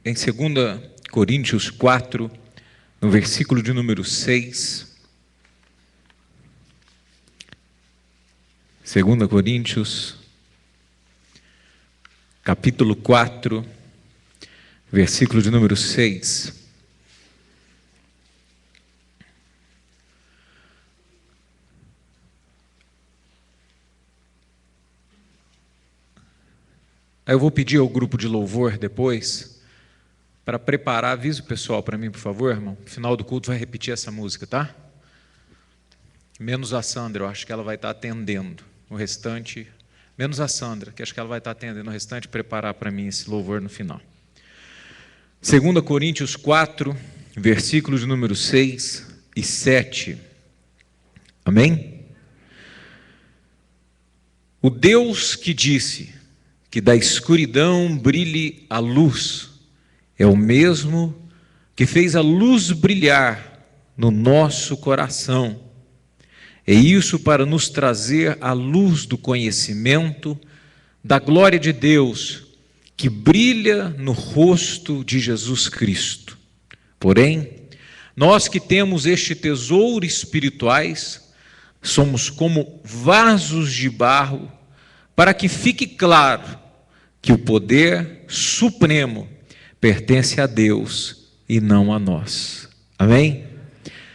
em 2 Coríntios 4, no versículo de número 6. 2 Coríntios, capítulo 4, versículo de número 6. Aí eu vou pedir ao grupo de louvor depois, para preparar, avisa o pessoal para mim, por favor, irmão. No final do culto vai repetir essa música, tá? Menos a Sandra, eu acho que ela vai estar atendendo. O restante, menos a Sandra, que acho que ela vai estar atendendo. O restante, preparar para mim esse louvor no final. 2 Coríntios 4, versículos de número 6 e 7. Amém? O Deus que disse que da escuridão brilhe a luz, é o mesmo que fez a luz brilhar no nosso coração. É isso para nos trazer a luz do conhecimento da glória de Deus, que brilha no rosto de Jesus Cristo. Porém, nós que temos este tesouro espirituais, somos como vasos de barro, para que fique claro que o poder supremo pertence a Deus e não a nós. Amém?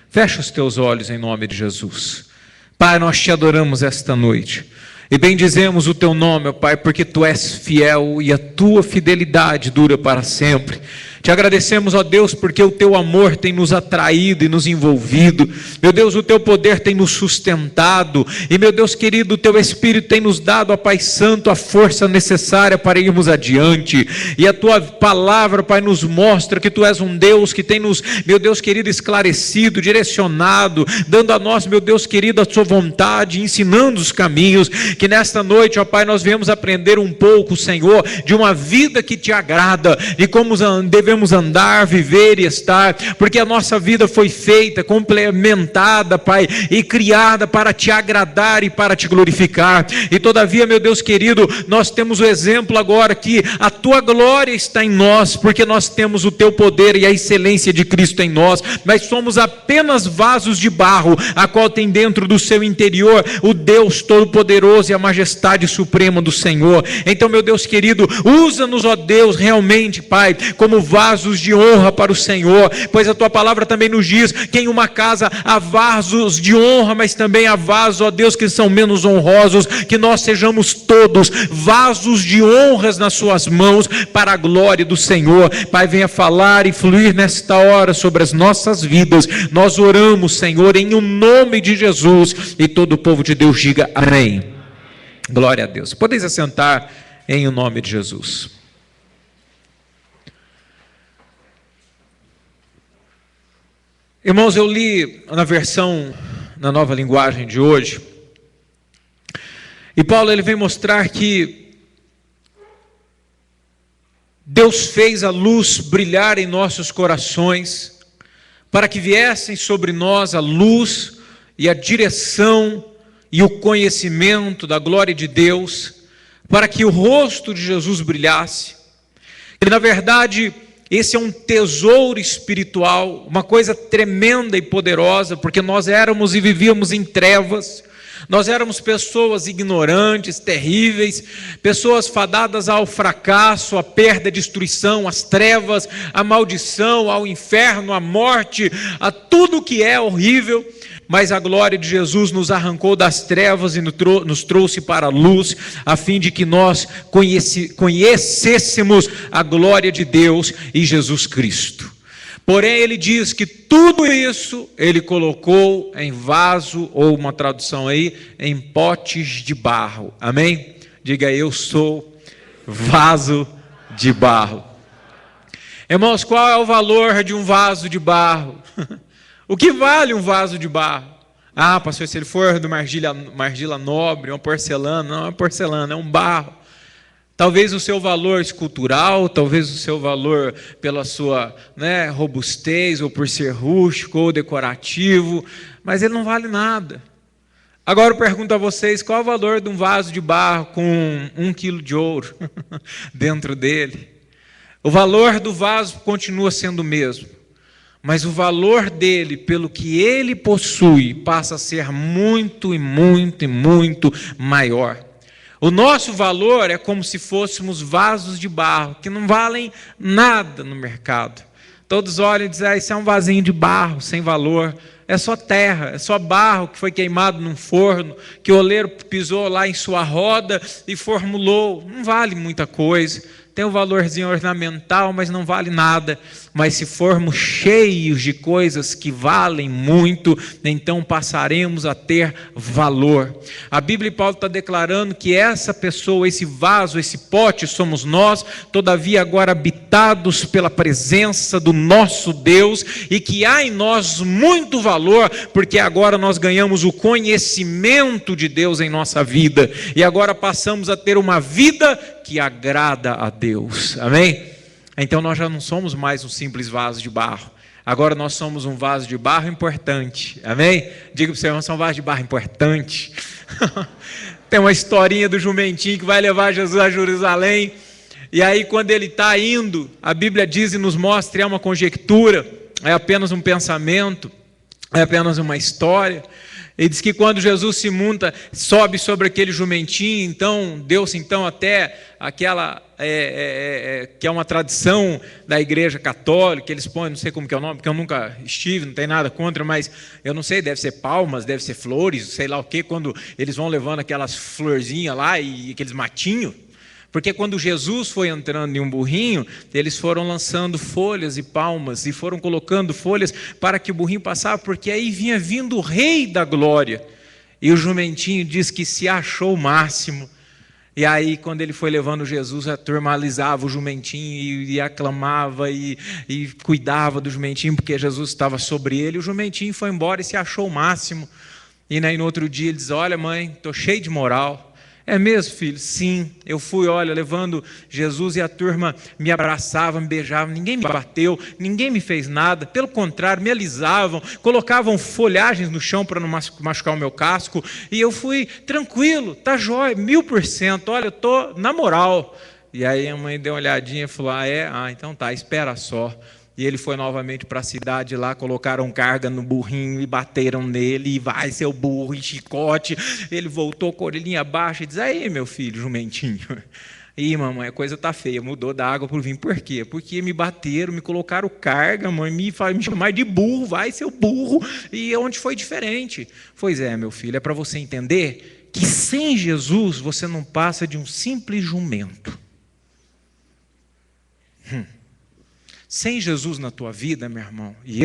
Fecha os teus olhos em nome de Jesus. Pai, nós te adoramos esta noite e bendizemos o teu nome, ó Pai, porque tu és fiel e a tua fidelidade dura para sempre. Te agradecemos, ó Deus, porque o teu amor tem nos atraído e nos envolvido. Meu Deus, o teu poder tem nos sustentado. E, meu Deus querido, o teu Espírito tem nos dado, ó Pai Santo, a força necessária para irmos adiante. E a tua palavra, Pai, nos mostra que tu és um Deus que tem nos, meu Deus querido, esclarecido, direcionado, dando a nós, meu Deus querido, a sua vontade, ensinando os caminhos. Que nesta noite, ó Pai, nós viemos aprender um pouco, Senhor, de uma vida que te agrada e como devemos andar, viver e estar, porque a nossa vida foi feita, complementada, Pai, e criada para te agradar e para te glorificar. E todavia, meu Deus querido, nós temos o exemplo agora que a tua glória está em nós, porque nós temos o teu poder e a excelência de Cristo em nós, mas somos apenas vasos de barro, a qual tem dentro do seu interior o Deus Todo-Poderoso e a majestade suprema do Senhor. Então, meu Deus querido, usa-nos, ó Deus, realmente, Pai, como vasos de honra para o Senhor, pois a tua palavra também nos diz que em uma casa há vasos de honra, mas também há vasos, ó Deus, que são menos honrosos. Que nós sejamos todos vasos de honras nas suas mãos, para a glória do Senhor. Pai, venha falar e fluir nesta hora sobre as nossas vidas. Nós oramos, Senhor, em o nome de Jesus, e todo o povo de Deus diga amém. Glória a Deus. Podeis assentar em o nome de Jesus. Irmãos, eu li na nova linguagem de hoje, e Paulo ele vem mostrar que Deus fez a luz brilhar em nossos corações, para que viessem sobre nós a luz e a direção e o conhecimento da glória de Deus, para que o rosto de Jesus brilhasse. E na verdade, esse é um tesouro espiritual, uma coisa tremenda e poderosa, porque nós éramos e vivíamos em trevas, nós éramos pessoas ignorantes, terríveis, pessoas fadadas ao fracasso, à perda, à destruição, às trevas, à maldição, ao inferno, à morte, a tudo que é horrível. Mas a glória de Jesus nos arrancou das trevas e nos trouxe para a luz, a fim de que nós conhecêssemos a glória de Deus e Jesus Cristo. Porém, ele diz que tudo isso ele colocou em vaso, ou uma tradução aí, em potes de barro. Amém? Diga: eu sou vaso de barro. Irmãos, qual é o valor de um vaso de barro? O que vale um vaso de barro? Ah, pastor, se ele for de argila nobre, uma porcelana. Não é porcelana, é um barro. Talvez o seu valor escultural, talvez o seu valor pela sua robustez, ou por ser rústico ou decorativo, mas ele não vale nada. Agora eu pergunto a vocês, qual é o valor de um vaso de barro com 1 quilo de ouro dentro dele? O valor do vaso continua sendo o mesmo, mas o valor dele, pelo que ele possui, passa a ser muito e muito e muito maior. O nosso valor é como se fôssemos vasos de barro, que não valem nada no mercado. Todos olham e dizem, isso é um vasinho de barro, sem valor. É só terra, é só barro que foi queimado num forno, que o oleiro pisou lá em sua roda e formulou. Não vale muita coisa. Tem um valorzinho ornamental, mas não vale nada. Mas se formos cheios de coisas que valem muito, então passaremos a ter valor. A Bíblia e Paulo está declarando que essa pessoa, esse vaso, esse pote somos nós, todavia agora habitados pela presença do nosso Deus, e que há em nós muito valor, porque agora nós ganhamos o conhecimento de Deus em nossa vida, e agora passamos a ter uma vida que agrada a Deus, amém? Então nós já não somos mais um simples vaso de barro, agora nós somos um vaso de barro importante, amém? Diga para o seu irmão, é um vaso de barro importante. Tem uma historinha do jumentinho que vai levar Jesus a Jerusalém, e aí quando ele está indo, a Bíblia diz e nos mostra, é uma conjectura, é apenas um pensamento, é apenas uma história. Ele diz que quando Jesus se monta, sobe sobre aquele jumentinho, então deu-se então até aquela, que é uma tradição da igreja católica, eles põem, não sei como que é o nome, porque eu nunca estive, não tem nada contra, mas eu não sei, deve ser palmas, deve ser flores, sei lá o que, quando eles vão levando aquelas florzinhas lá e aqueles matinhos. Porque quando Jesus foi entrando em um burrinho, eles foram lançando folhas e palmas, e foram colocando folhas para que o burrinho passasse, porque aí vinha vindo o Rei da Glória. E o jumentinho diz que se achou o máximo. E aí, quando ele foi levando Jesus, a turma alisava o jumentinho e aclamava e cuidava do jumentinho, porque Jesus estava sobre ele. O jumentinho foi embora e se achou o máximo. E aí, no outro dia, ele diz, olha mãe, estou cheio de moral. É mesmo, filho? Sim, eu fui, olha, levando Jesus e a turma me abraçava, me beijava, ninguém me bateu, ninguém me fez nada, pelo contrário, me alisavam, colocavam folhagens no chão para não machucar o meu casco, e eu fui tranquilo, tá jóia, 1000%, olha, eu estou na moral. E aí a mãe deu uma olhadinha e falou, então tá, espera só. E ele foi novamente para a cidade lá, colocaram carga no burrinho e bateram nele, e vai seu burro, e chicote. Ele voltou com a orelhinha baixa e diz, aí meu filho, jumentinho, ih mamãe, a coisa tá feia, mudou da água para o vinho, por quê? Porque me bateram, me colocaram carga, mãe, me chamaram de burro, vai seu burro, e onde foi diferente? Pois é, meu filho, é para você entender que sem Jesus você não passa de um simples jumento. Sem Jesus na tua vida, meu irmão, e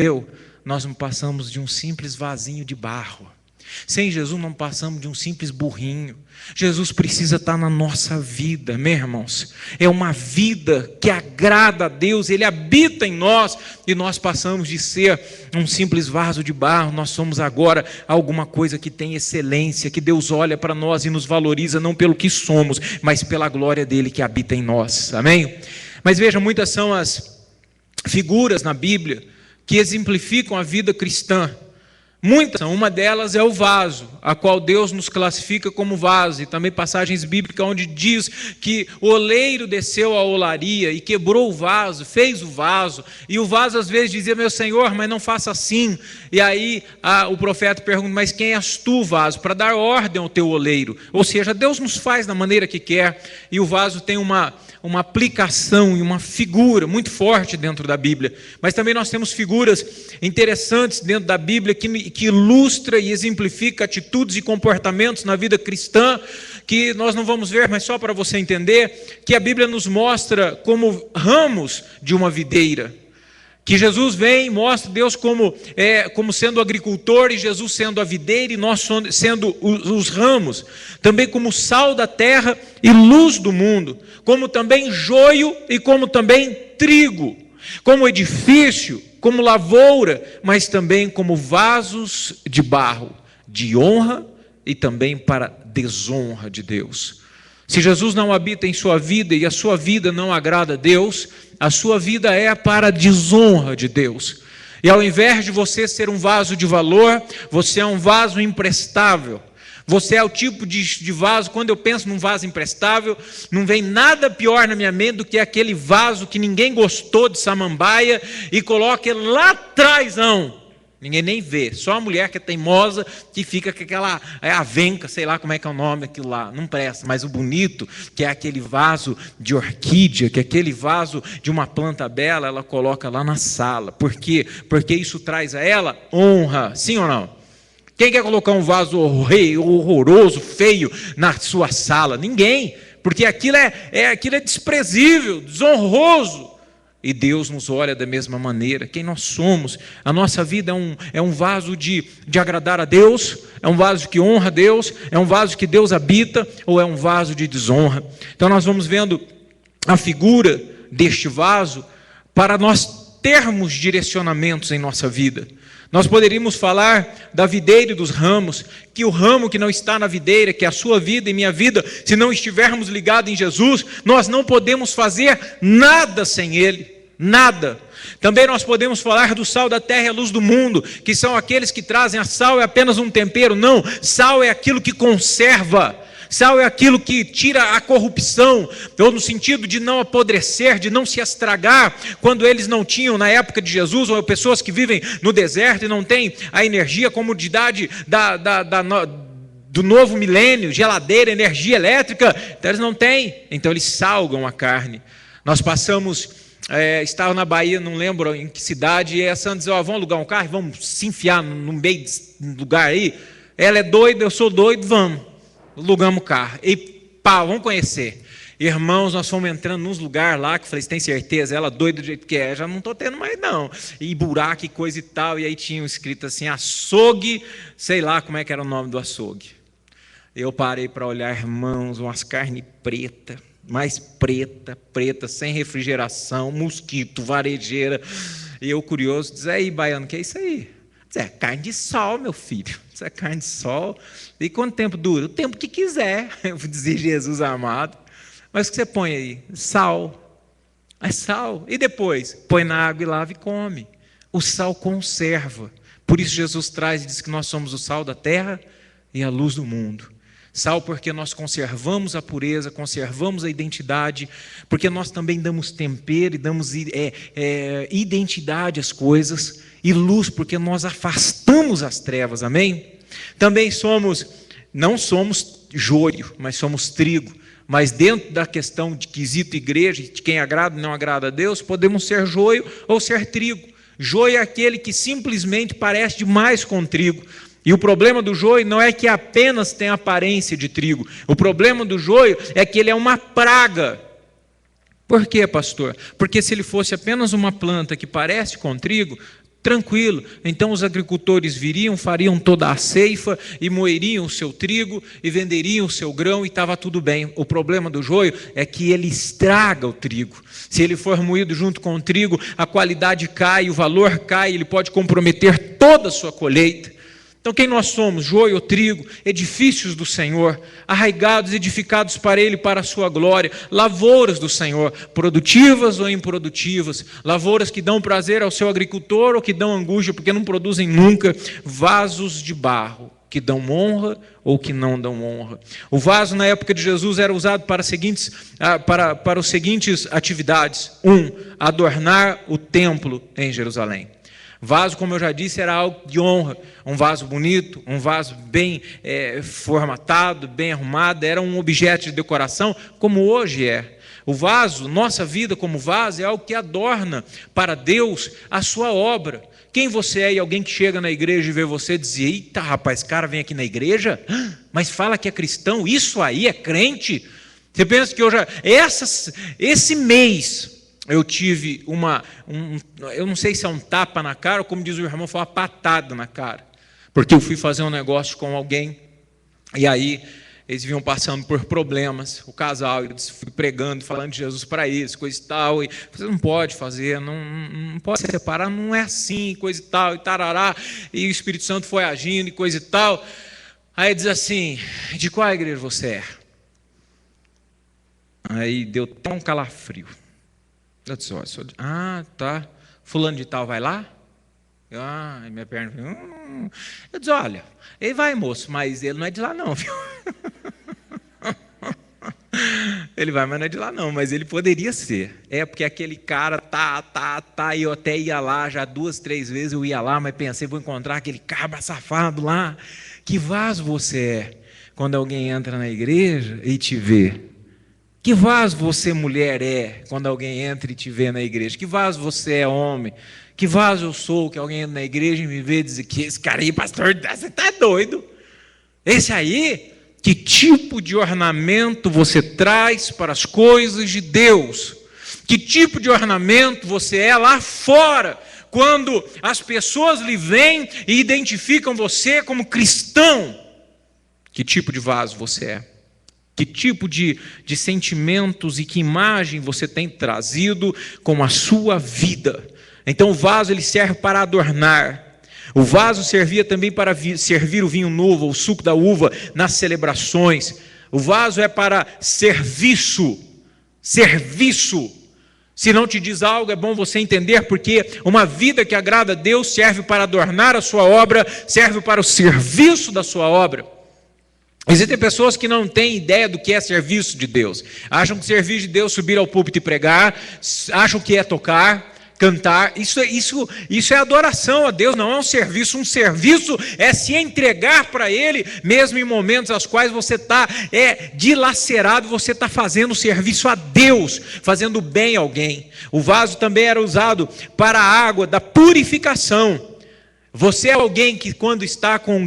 nós não passamos de um simples vasinho de barro. Sem Jesus não passamos de um simples burrinho. Jesus precisa estar na nossa vida, meus irmãos. É uma vida que agrada a Deus, Ele habita em nós, e nós passamos de ser um simples vaso de barro, nós somos agora alguma coisa que tem excelência, que Deus olha para nós e nos valoriza, não pelo que somos, mas pela glória dEle que habita em nós, amém? Mas veja, muitas são as figuras na Bíblia que exemplificam a vida cristã. Muitas, uma delas é o vaso, a qual Deus nos classifica como vaso, e também passagens bíblicas onde diz que o oleiro desceu à olaria e quebrou o vaso, fez o vaso, e o vaso às vezes dizia, meu Senhor, mas não faça assim, e aí o profeta pergunta, mas quem és tu, vaso, para dar ordem ao teu oleiro? Ou seja, Deus nos faz da maneira que quer, e o vaso tem uma aplicação e uma figura muito forte dentro da Bíblia, mas também nós temos figuras interessantes dentro da Bíblia que ilustra e exemplifica atitudes e comportamentos na vida cristã, que nós não vamos ver, mas só para você entender, que a Bíblia nos mostra como ramos de uma videira, que Jesus vem e mostra Deus como sendo agricultor, e Jesus sendo a videira, e nós sendo os ramos, também como sal da terra e luz do mundo, como também joio e como também trigo, como edifício, como lavoura, mas também como vasos de barro, de honra e também para desonra de Deus. Se Jesus não habita em sua vida e a sua vida não agrada a Deus, a sua vida é para a desonra de Deus. E ao invés de você ser um vaso de valor, você é um vaso imprestável. Você é o tipo de vaso, quando eu penso num vaso imprestável, não vem nada pior na minha mente do que aquele vaso que ninguém gostou de samambaia e coloca ele lá atrás, não. Ninguém nem vê, só a mulher que é teimosa, que fica com aquela avenca, sei lá como é que é o nome aquilo lá, não presta. Mas o bonito, que é aquele vaso de orquídea, que é aquele vaso de uma planta bela, ela coloca lá na sala. Por quê? Porque isso traz a ela honra, sim ou não? Quem quer colocar um vaso horroroso, feio, na sua sala? Ninguém, porque aquilo é desprezível, desonroso. E Deus nos olha da mesma maneira, quem nós somos. A nossa vida é um vaso de agradar a Deus, é um vaso que honra a Deus, é um vaso que Deus habita, ou é um vaso de desonra. Então nós vamos vendo a figura deste vaso para nós termos direcionamentos em nossa vida. Nós poderíamos falar da videira e dos ramos, que o ramo que não está na videira, que é a sua vida e minha vida, se não estivermos ligados em Jesus, nós não podemos fazer nada sem Ele. Nada. Também nós podemos falar do sal da terra e a luz do mundo, que são aqueles que trazem a sal é apenas um tempero. Não, sal é aquilo que conserva. Sal é aquilo que tira a corrupção, ou no sentido de não apodrecer, de não se estragar, quando eles não tinham na época de Jesus, ou pessoas que vivem no deserto e não têm a energia, a comodidade do novo milênio, geladeira, energia elétrica, então eles não têm, então eles salgam a carne. Nós passamos... estava na Bahia, não lembro em que cidade, e a Sandra dizia, vamos alugar um carro, vamos se enfiar no meio do lugar aí. Ela é doida, eu sou doido, vamos. Alugamos o carro. E pá, vamos conhecer. Irmãos, nós fomos entrando nos lugares lá, que eu falei, você tem certeza? Ela doida do jeito que é, já não estou tendo mais não. E buraco e coisa e tal, e aí tinha escrito assim, açougue, sei lá como é que era o nome do açougue. Eu parei para olhar, irmãos, umas carnes pretas, mais preta, sem refrigeração, mosquito, varejeira. E eu curioso, diz, aí, baiano, que é isso aí? Diz, é carne de sol, meu filho. Isso é carne de sol. E quanto tempo dura? O tempo que quiser, eu vou dizer Jesus amado. Mas o que você põe aí? Sal. É sal. E depois? Põe na água e lava e come. O sal conserva. Por isso Jesus traz e diz que nós somos o sal da terra e a luz do mundo. Sal porque nós conservamos a pureza, conservamos a identidade, porque nós também damos tempero e damos identidade às coisas, e luz porque nós afastamos as trevas, amém? Também não somos joio, mas somos trigo, mas dentro da questão de quesito igreja, de quem agrada e não agrada a Deus, podemos ser joio ou ser trigo. Joio é aquele que simplesmente parece demais com trigo. E o problema do joio não é que apenas tem aparência de trigo. O problema do joio é que ele é uma praga. Por quê, pastor? Porque se ele fosse apenas uma planta que parece com trigo, tranquilo. Então os agricultores viriam, fariam toda a ceifa e moeriam o seu trigo e venderiam o seu grão e estava tudo bem. O problema do joio é que ele estraga o trigo. Se ele for moído junto com o trigo, a qualidade cai, o valor cai, ele pode comprometer toda a sua colheita. Então quem nós somos? Joio ou trigo, edifícios do Senhor, arraigados, edificados para Ele, para a sua glória, lavouras do Senhor, produtivas ou improdutivas, lavouras que dão prazer ao seu agricultor ou que dão angústia porque não produzem nunca, vasos de barro, que dão honra ou que não dão honra. O vaso na época de Jesus era usado para os seguintes atividades. 1. Adornar o templo em Jerusalém. Vaso, como eu já disse, era algo de honra, um vaso bonito, um vaso bem formatado, bem arrumado, era um objeto de decoração, como hoje é. O vaso, nossa vida como vaso, é algo que adorna para Deus a sua obra. Quem você é e alguém que chega na igreja e vê você diz, eita rapaz, esse cara vem aqui na igreja, mas fala que é cristão, isso aí é crente? Você pensa que esse mês... eu tive eu não sei se é um tapa na cara, ou como diz o irmão, foi uma patada na cara. Porque eu fui fazer um negócio com alguém, e aí eles vinham passando por problemas, o casal, eu fui pregando, falando de Jesus para eles, coisa e tal, e você não pode fazer, não pode se separar, não é assim, coisa e tal, e tarará, e o Espírito Santo foi agindo, e coisa e tal. Aí diz assim, de qual igreja você é? Aí deu tão calafrio. Eu disse, tá, fulano de tal vai lá? Minha perna. Eu disse, olha, ele vai, moço, mas ele não é de lá não, viu? Ele vai, mas não é de lá não, mas ele poderia ser. Porque aquele cara e eu até ia lá, já 2, 3 vezes eu ia lá, mas pensei, vou encontrar aquele cabra safado lá. Que vaso você é quando alguém entra na igreja e te vê? Que vaso você, mulher, é quando alguém entra e te vê na igreja? Que vaso você é, homem? Que vaso eu sou que alguém entra na igreja e me vê e diz que esse cara aí, pastor, você está doido? Esse aí... Que tipo de ornamento você traz para as coisas de Deus? Que tipo de ornamento você é lá fora, quando as pessoas lhe veem e identificam você como cristão? Que tipo de vaso você é? Que tipo de sentimentos e que imagem você tem trazido com a sua vida? Então o vaso ele serve para adornar. O vaso servia também para servir o vinho novo, o suco da uva, nas celebrações. O vaso é para serviço. Serviço. Se não te diz algo, é bom você entender, porque uma vida que agrada a Deus serve para adornar a sua obra, serve para o serviço da sua obra. Existem pessoas que não têm ideia do que é serviço de Deus. Acham que serviço de Deus é subir ao púlpito e pregar, acham que é tocar, cantar, isso é adoração a Deus, não é um serviço é se entregar para Ele, mesmo em momentos aos quais você está dilacerado, você está fazendo serviço a Deus, fazendo bem a alguém. O vaso também era usado para a água da purificação. Você é alguém que quando está com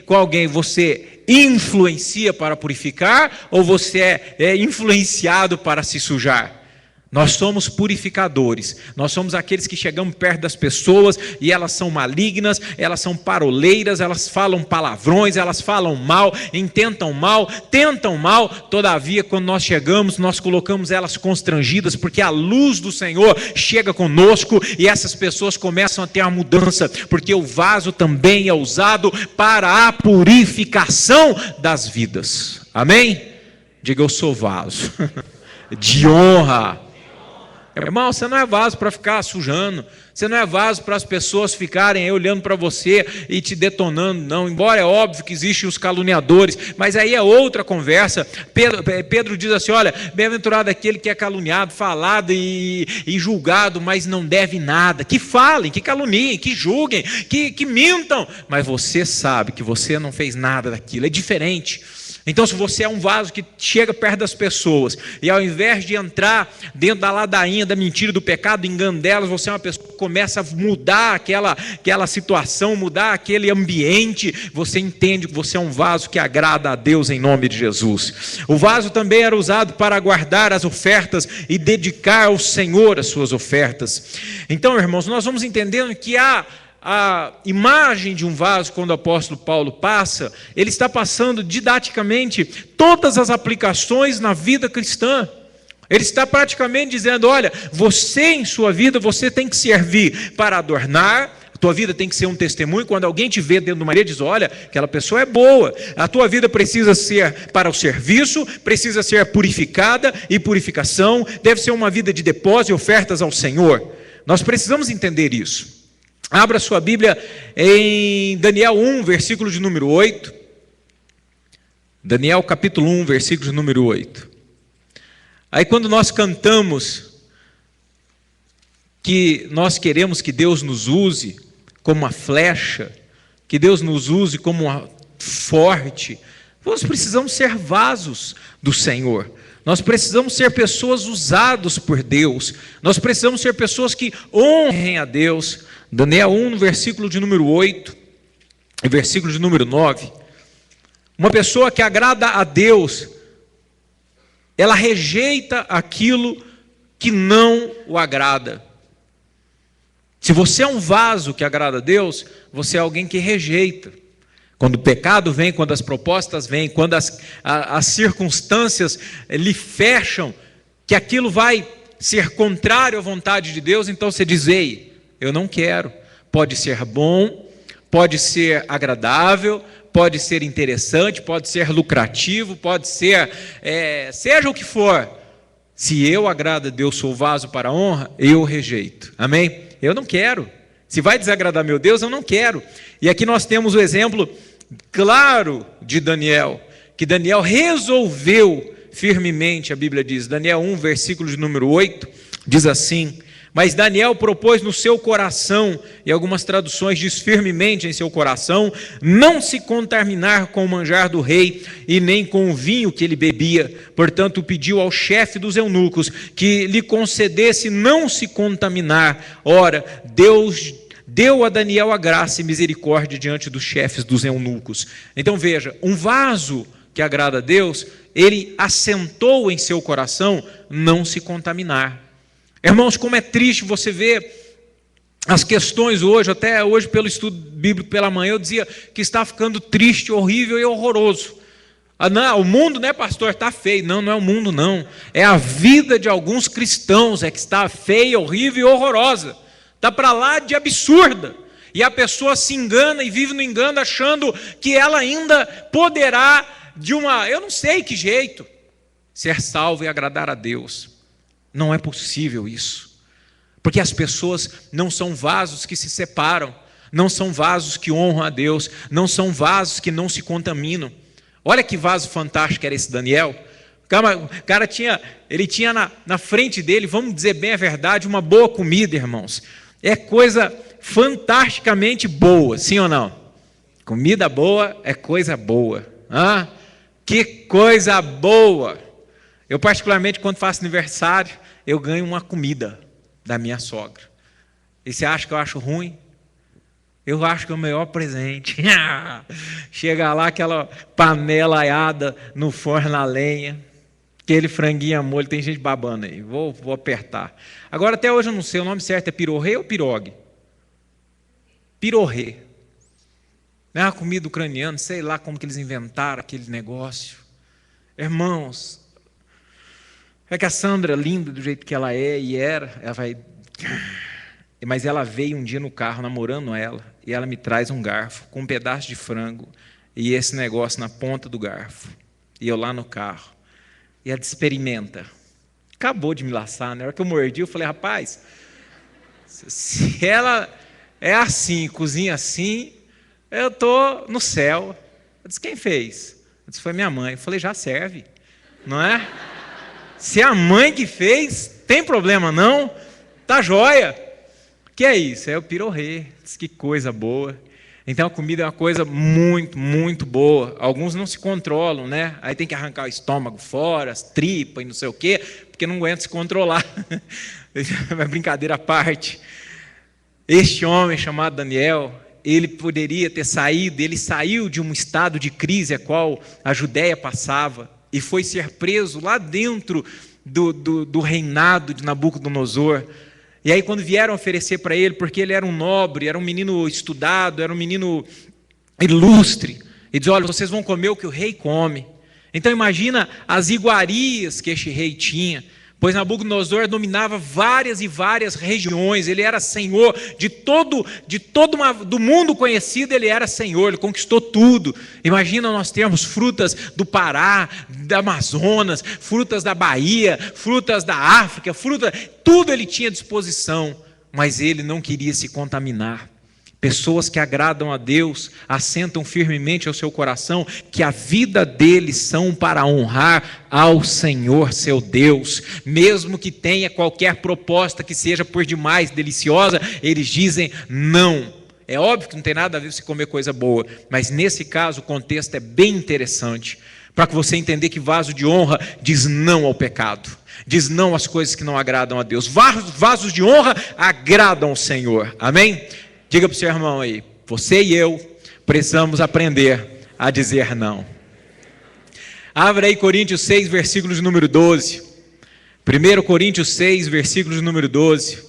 alguém você influencia para purificar, ou você é influenciado para se sujar? Nós somos purificadores, nós somos aqueles que chegamos perto das pessoas e elas são malignas, elas são paroleiras, elas falam palavrões, elas falam mal, tentam mal, todavia quando nós chegamos, nós colocamos elas constrangidas, porque a luz do Senhor chega conosco e essas pessoas começam a ter a mudança, porque o vaso também é usado para a purificação das vidas, amém? Diga, eu sou vaso de honra. Irmão, você não é vaso para ficar sujando, você não é vaso para as pessoas ficarem aí olhando para você e te detonando, não. Embora é óbvio que existem os caluniadores, mas aí é outra conversa. Pedro diz assim, olha, bem-aventurado aquele que é caluniado, falado e julgado, mas não deve nada. Que falem, que caluniem, que julguem, que mintam, mas você sabe que você não fez nada daquilo, é diferente. Então, se você é um vaso que chega perto das pessoas e ao invés de entrar dentro da ladainha da mentira, do pecado, do engano delas, você é uma pessoa que começa a mudar aquela situação, mudar aquele ambiente, você entende que você é um vaso que agrada a Deus em nome de Jesus. O vaso também era usado para guardar as ofertas e dedicar ao Senhor as suas ofertas. Então, irmãos, nós vamos entendendo que a imagem de um vaso, quando o apóstolo Paulo passa, ele está passando didaticamente todas as aplicações na vida cristã. Ele está praticamente dizendo, olha, você em sua vida, você tem que servir para adornar, a tua vida tem que ser um testemunho, quando alguém te vê dentro de uma igreja, diz, olha, aquela pessoa é boa. A tua vida precisa ser para o serviço, precisa ser purificada, e purificação deve ser uma vida de depósito e ofertas ao Senhor. Nós precisamos entender isso. Abra sua Bíblia em Daniel 1, versículo de número 8. Daniel capítulo 1, versículo de número 8. Aí quando nós cantamos que nós queremos que Deus nos use como uma flecha, que Deus nos use como uma forte, nós precisamos ser vasos do Senhor. Nós precisamos ser pessoas usadas por Deus. Nós precisamos ser pessoas que honrem a Deus. Daniel 1, no versículo de número 8 e versículo de número 9. Uma pessoa que agrada a Deus, ela rejeita aquilo que não o agrada. Se você é um vaso que agrada a Deus, você é alguém que rejeita. Quando o pecado vem, quando as propostas vêm, quando as circunstâncias lhe fecham, que aquilo vai ser contrário à vontade de Deus, então você diz, ei, eu não quero. Pode ser bom, pode ser agradável, pode ser interessante, pode ser lucrativo, pode ser, seja o que for. Se eu agrado a Deus, sou vaso para a honra, eu rejeito. Amém? Eu não quero. Se vai desagradar meu Deus, eu não quero. E aqui nós temos o exemplo claro de Daniel, que Daniel resolveu firmemente, a Bíblia diz, Daniel 1, versículo de número 8, diz assim: mas Daniel propôs no seu coração, e algumas traduções diz firmemente em seu coração, não se contaminar com o manjar do rei e nem com o vinho que ele bebia. Portanto, pediu ao chefe dos eunucos que lhe concedesse não se contaminar. Ora, Deus deu a Daniel a graça e misericórdia diante dos chefes dos eunucos. Então veja, um vaso que agrada a Deus, ele assentou em seu coração não se contaminar. Irmãos, como é triste você ver as questões hoje, até hoje pelo estudo bíblico pela manhã, eu dizia que está ficando triste, horrível e horroroso. Não, o mundo, né, pastor, está feio. Não, não é o mundo, não. É a vida de alguns cristãos é que está feia, horrível e horrorosa. Está para lá de absurda. E a pessoa se engana e vive no engano achando que ela ainda poderá, eu não sei que jeito, ser salvo e agradar a Deus. Não é possível isso, porque as pessoas não são vasos que se separam, não são vasos que honram a Deus, não são vasos que não se contaminam. Olha que vaso fantástico era esse Daniel. O cara tinha na frente dele, vamos dizer bem a verdade, uma boa comida, irmãos. É coisa fantasticamente boa, sim ou não? Comida boa é coisa boa. Que coisa boa! Eu particularmente, quando faço aniversário, eu ganho uma comida da minha sogra. E você acha que eu acho ruim? Eu acho que é o melhor presente. Chega lá, aquela panela aiada no forno a lenha, aquele franguinho a molho, tem gente babando aí, vou apertar. Agora, até hoje eu não sei, o nome certo é pirorê ou pirogue? Pirorê. É uma comida ucraniana, sei lá como que eles inventaram aquele negócio. Irmãos, é que a Sandra, linda do jeito que ela é e era, mas ela veio um dia no carro, namorando ela, e ela me traz um garfo com um pedaço de frango e esse negócio na ponta do garfo. E eu lá no carro. E ela experimenta. Acabou de me laçar, na hora que eu mordi, eu falei, rapaz, se ela é assim, cozinha assim, eu estou no céu. Eu disse, quem fez? Eu disse, foi minha mãe. Eu falei, já serve, não é? Se é a mãe que fez, tem problema não, tá jóia. Que é isso? É o pirorê. Que coisa boa. Então a comida é uma coisa muito, muito boa. Alguns não se controlam, né? Aí tem que arrancar o estômago fora, as tripas e não sei o quê, porque não aguenta se controlar. É brincadeira à parte. Este homem chamado Daniel, ele poderia ter saído, ele saiu de um estado de crise a qual a Judéia passava, e foi ser preso lá dentro do reinado de Nabucodonosor. E aí quando vieram oferecer para ele, porque ele era um nobre, era um menino estudado, era um menino ilustre, e diz, olha, vocês vão comer o que o rei come. Então imagina as iguarias que este rei tinha, pois Nabucodonosor dominava várias e várias regiões, ele era senhor do mundo conhecido, ele era senhor, ele conquistou tudo. Imagina nós termos frutas do Pará, da Amazonas, frutas da Bahia, frutas da África, tudo ele tinha à disposição, mas ele não queria se contaminar. Pessoas que agradam a Deus, assentam firmemente ao seu coração que a vida deles são para honrar ao Senhor seu Deus, mesmo que tenha qualquer proposta que seja por demais deliciosa, eles dizem não. É óbvio que não tem nada a ver se comer coisa boa, mas nesse caso o contexto é bem interessante, para que você entender que vaso de honra diz não ao pecado, diz não às coisas que não agradam a Deus. Vasos de honra agradam ao Senhor, amém? Diga para o seu irmão aí, você e eu precisamos aprender a dizer não. Abra aí Coríntios 6, versículos número 12. 1 Coríntios 6, versículos número 12.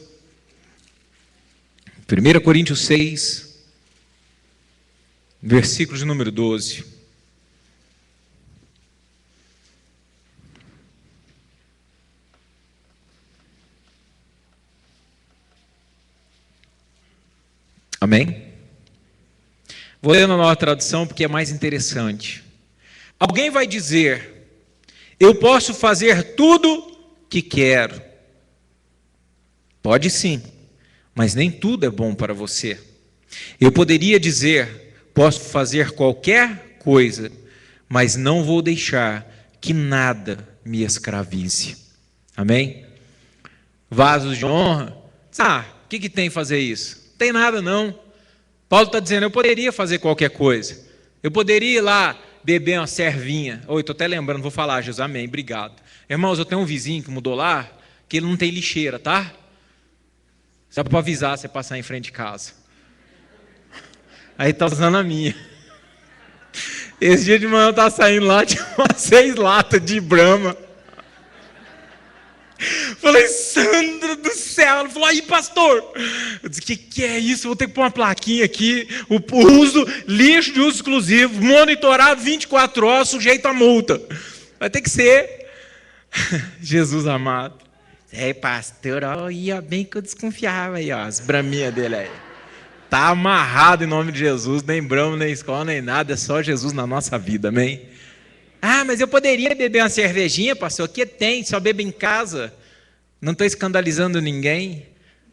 1 Coríntios 6, versículos número 12. Amém? Vou ler na nova tradução porque é mais interessante. Alguém vai dizer, eu posso fazer tudo que quero. Pode sim, mas nem tudo é bom para você. Eu poderia dizer, posso fazer qualquer coisa, mas não vou deixar que nada me escravize. Amém? Vasos de honra. O que tem fazer isso? Não tem nada não. Paulo está dizendo, eu poderia fazer qualquer coisa. Eu poderia ir lá beber uma cervinha. Estou até lembrando, vou falar, Jesus, amém, obrigado. Irmãos, eu tenho um vizinho que mudou lá, que ele não tem lixeira, tá? Só para avisar você passar em frente de casa. Aí está usando a minha. Esse dia de manhã eu estava saindo lá, tinha umas 6 latas de Brahma. Falei, Sandra do céu. Ela falou, aí pastor. Eu disse, que é isso? Vou ter que pôr uma plaquinha aqui. O uso, lixo de uso exclusivo, monitorado 24 horas, sujeito a multa. Vai ter que ser. Jesus amado. Pastor, ó, bem que eu desconfiava aí, ó, as braminhas dele aí. Tá amarrado em nome de Jesus, nem Brahma, nem escola, nem nada, é só Jesus na nossa vida, amém? Mas eu poderia beber uma cervejinha, pastor, que tem, só bebo em casa. Não estou escandalizando ninguém.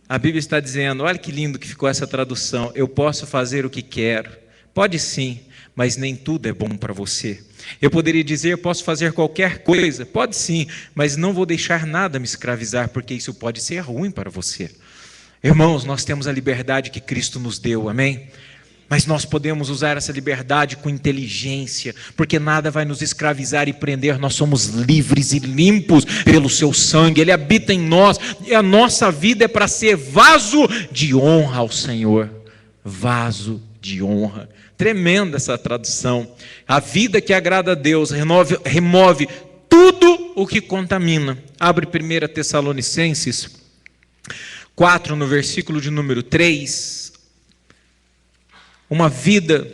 A Bíblia está dizendo, olha que lindo que ficou essa tradução, eu posso fazer o que quero. Pode sim, mas nem tudo é bom para você. Eu poderia dizer, posso fazer qualquer coisa. Pode sim, mas não vou deixar nada me escravizar, porque isso pode ser ruim para você. Irmãos, nós temos a liberdade que Cristo nos deu, amém? Mas nós podemos usar essa liberdade com inteligência, porque nada vai nos escravizar e prender, nós somos livres e limpos pelo seu sangue, Ele habita em nós, e a nossa vida é para ser vaso de honra ao Senhor, vaso de honra. Tremenda essa tradução. A vida que agrada a Deus remove tudo o que contamina. Abre 1 Tessalonicenses 4, no versículo de número 3, uma vida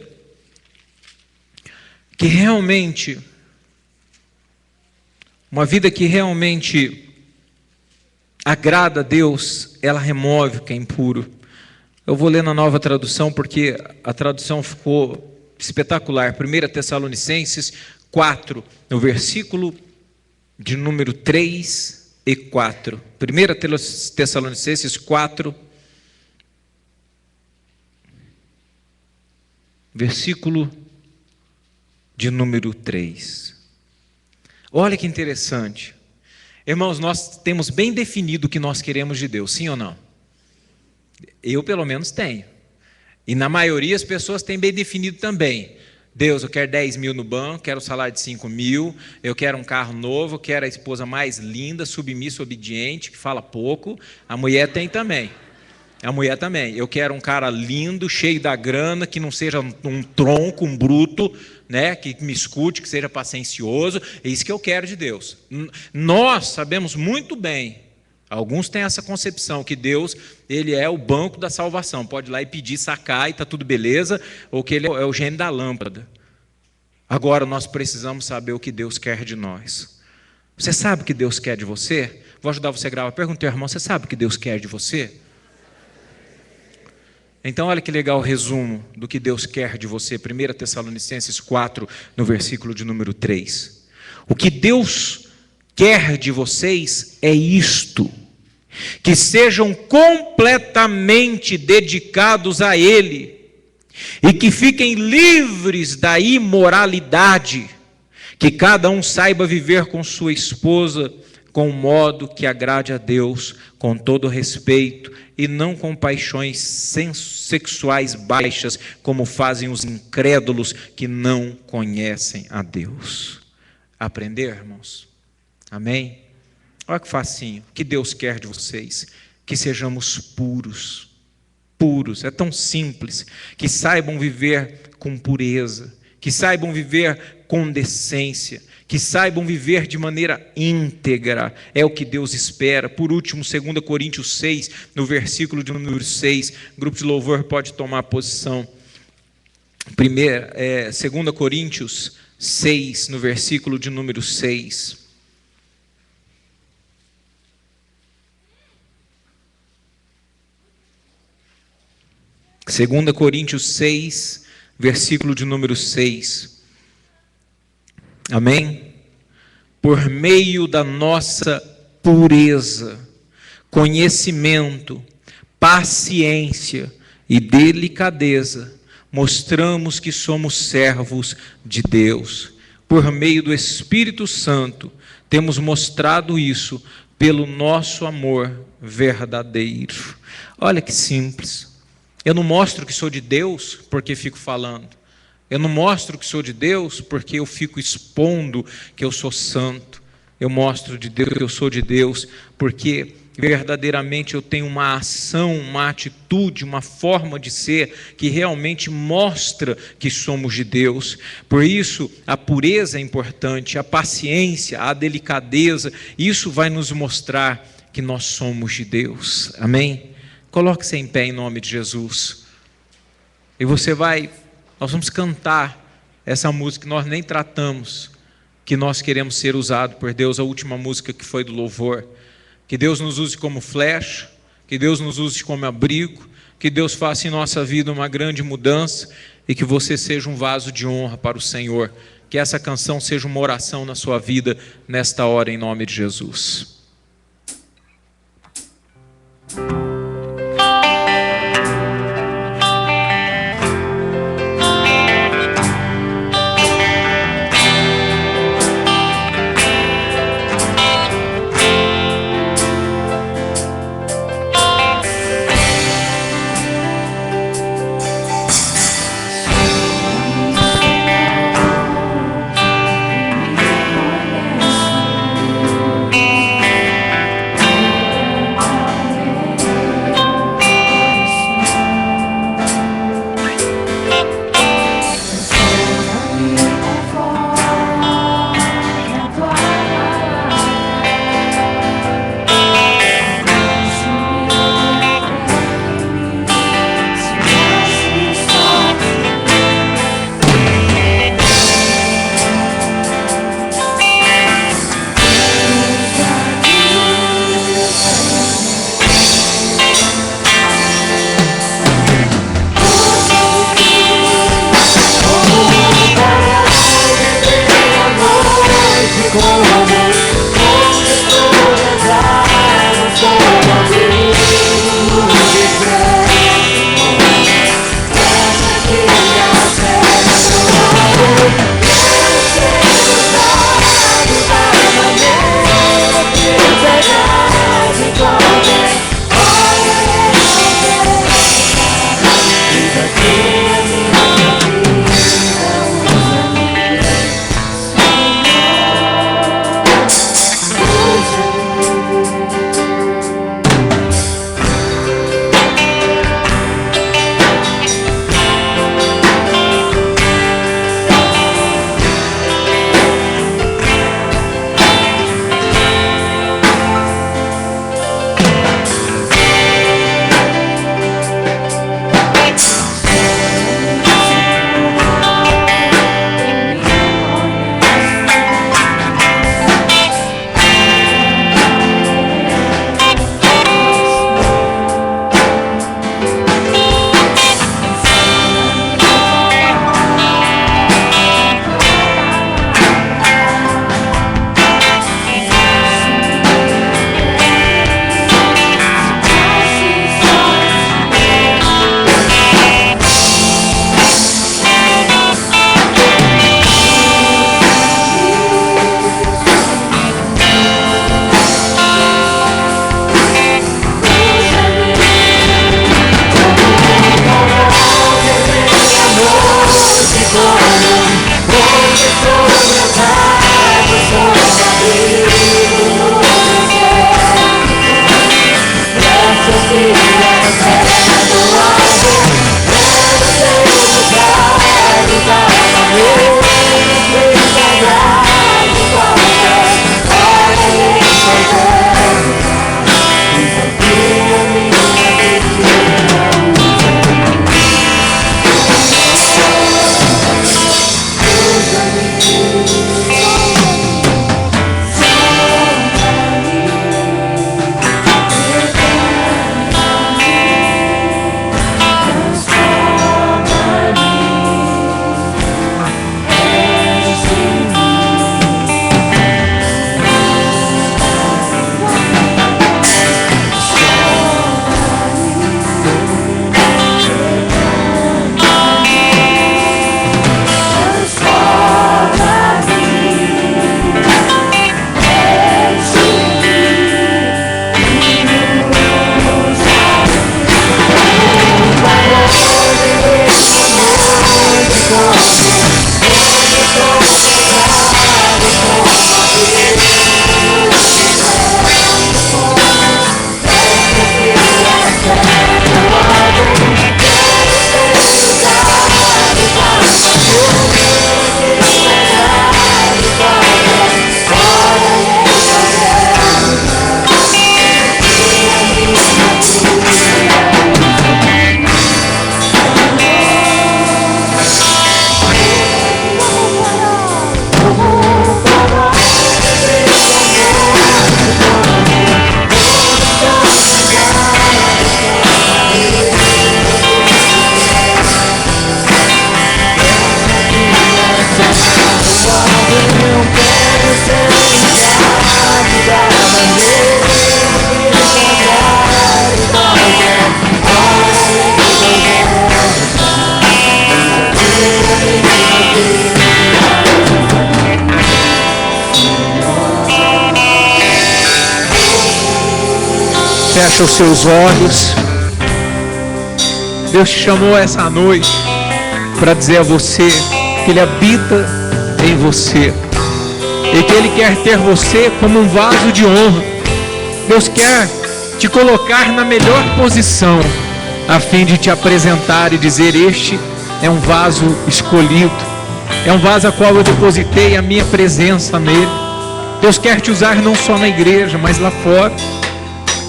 que realmente agrada a Deus, ela remove o que é impuro. Eu vou ler na Nova Tradução, porque a tradução ficou espetacular. 1 Tessalonicenses 4, no versículo de número 3 e 4. 1 Tessalonicenses 4, versículo de número 3. Olha que interessante. Irmãos, nós temos bem definido o que nós queremos de Deus, sim ou não? Eu, pelo menos, tenho. E na maioria as pessoas têm bem definido também. Deus, eu quero 10 mil no banco, quero um salário de 5 mil, eu quero um carro novo, quero a esposa mais linda, submissa, obediente, que fala pouco. A mulher tem também. A mulher também. Eu quero um cara lindo, cheio da grana, que não seja um tronco, um bruto, né? Que me escute, que seja paciencioso. É isso que eu quero de Deus. Nós sabemos muito bem, alguns têm essa concepção, que Deus, Ele é o banco da salvação. Pode ir lá e pedir, sacar e está tudo beleza, ou que Ele é o gênio da lâmpada. Agora nós precisamos saber o que Deus quer de nós. Você sabe o que Deus quer de você? Vou ajudar você a gravar. Pergunta, irmão, você sabe o que Deus quer de você? Então, olha que legal o resumo do que Deus quer de você. 1 Tessalonicenses 4, no versículo de número 3. O que Deus quer de vocês é isto: que sejam completamente dedicados a Ele e que fiquem livres da imoralidade, que cada um saiba viver com sua esposa com um modo que agrade a Deus, com todo respeito, e não com paixões sexuais baixas, como fazem os incrédulos que não conhecem a Deus. Aprender, irmãos? Amém? Olha que facinho. O que Deus quer de vocês? Que sejamos puros. Puros, é tão simples. Que saibam viver com pureza, que saibam viver com decência, que saibam viver de maneira íntegra, é o que Deus espera. Por último, 2 Coríntios 6, no versículo de número 6, o grupo de louvor pode tomar posição. 2 Coríntios 6, no versículo de número 6. Segunda Coríntios 6, versículo de número 6. Amém? Por meio da nossa pureza, conhecimento, paciência e delicadeza, mostramos que somos servos de Deus. Por meio do Espírito Santo, temos mostrado isso pelo nosso amor verdadeiro. Olha que simples. Eu não mostro que sou de Deus porque fico falando. Eu não mostro que sou de Deus porque eu fico expondo que eu sou santo. Eu mostro de Deus que eu sou de Deus porque verdadeiramente eu tenho uma ação, uma atitude, uma forma de ser que realmente mostra que somos de Deus. Por isso, a pureza é importante, a paciência, a delicadeza, isso vai nos mostrar que nós somos de Deus. Amém? Coloque-se em pé em nome de Jesus. E nós vamos cantar essa música que nós nem tratamos, que nós queremos ser usados por Deus, a última música que foi do louvor. Que Deus nos use como flecha, que Deus nos use como abrigo, que Deus faça em nossa vida uma grande mudança e que você seja um vaso de honra para o Senhor. Que essa canção seja uma oração na sua vida nesta hora, em nome de Jesus. Fecha os seus olhos. Deus te chamou essa noite para dizer a você que Ele habita em você e que Ele quer ter você como um vaso de honra. Deus quer te colocar na melhor posição a fim de te apresentar e dizer: este é um vaso escolhido, é um vaso a qual eu depositei a minha presença nele. Deus quer te usar não só na igreja, mas lá fora.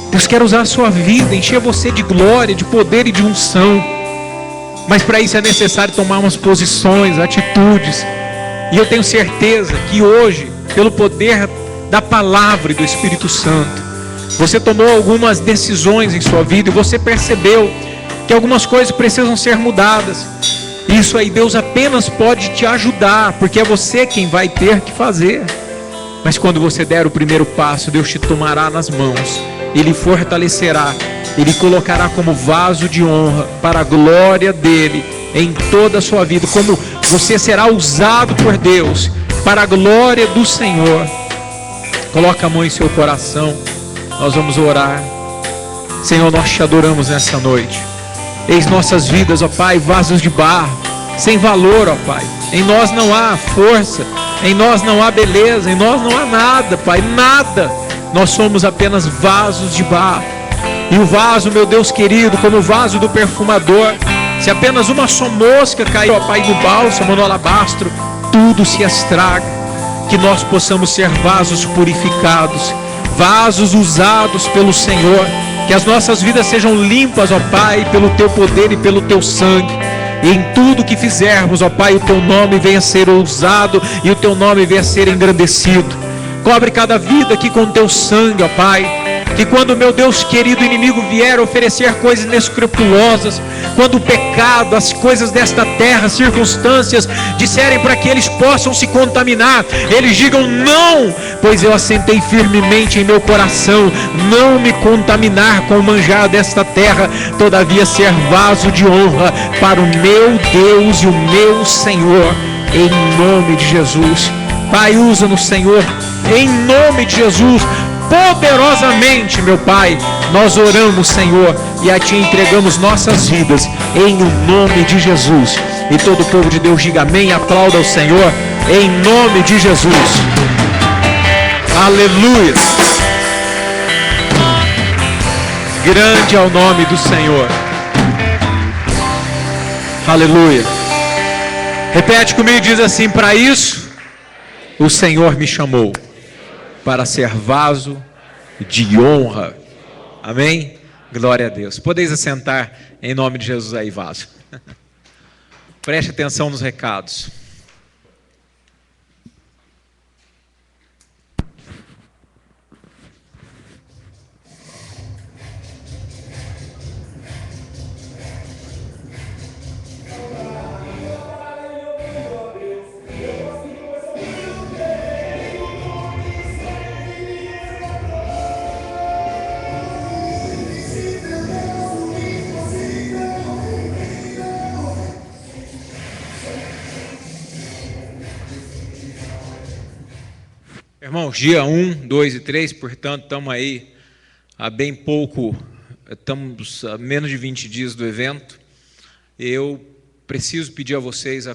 Deus quer usar a sua vida, encher você de glória, de poder e de unção. Mas para isso é necessário tomar umas posições, atitudes. E eu tenho certeza que hoje, pelo poder da palavra e do Espírito Santo, você tomou algumas decisões em sua vida e você percebeu que algumas coisas precisam ser mudadas. Isso aí Deus apenas pode te ajudar, porque é você quem vai ter que fazer. Mas quando você der o primeiro passo, Deus te tomará nas mãos, Ele fortalecerá, Ele colocará como vaso de honra para a glória dEle em toda a sua vida, como você será usado por Deus para a glória do Senhor. Coloca a mão em seu coração, nós vamos orar. Senhor, nós te adoramos nessa noite. Eis nossas vidas, ó Pai, vasos de barro, sem valor, ó Pai. Em nós não há força, em nós não há beleza, em nós não há nada, Pai, nada. Nós somos apenas vasos de barro. E o vaso, meu Deus querido, como o vaso do perfumador, se apenas uma só mosca cair, ó Pai, no bálsamo, no alabastro, tudo se estraga. Que nós possamos ser vasos purificados, vasos usados pelo Senhor. Que as nossas vidas sejam limpas, ó Pai, pelo Teu poder e pelo Teu sangue. E em tudo que fizermos, ó Pai, o Teu nome venha a ser ousado e o Teu nome venha a ser engrandecido. Cobre cada vida aqui com o Teu sangue, ó Pai. Que quando, meu Deus querido, inimigo vier oferecer coisas inescrupulosas, quando o pecado, as coisas desta terra, circunstâncias, disserem para que eles possam se contaminar, eles digam: não, pois eu assentei firmemente em meu coração não me contaminar com o manjar desta terra, todavia ser vaso de honra para o meu Deus e o meu Senhor, em nome de Jesus. Pai, usa-nos, Senhor, em nome de Jesus, poderosamente, meu Pai. Nós oramos, Senhor, e a Ti entregamos nossas vidas, em nome de Jesus. E todo o povo de Deus diga amém, aplauda o Senhor, em nome de Jesus. Aleluia. Grande é o nome do Senhor. Aleluia. Repete comigo e diz assim: para isso o Senhor me chamou, para ser vaso de honra. Amém? Glória a Deus. Podeis assentar em nome de Jesus aí, vaso. Preste atenção nos recados. Irmãos, dia 1, 2 e 3, portanto, estamos aí há bem pouco, estamos a menos de 20 dias do evento. Eu preciso pedir a vocês a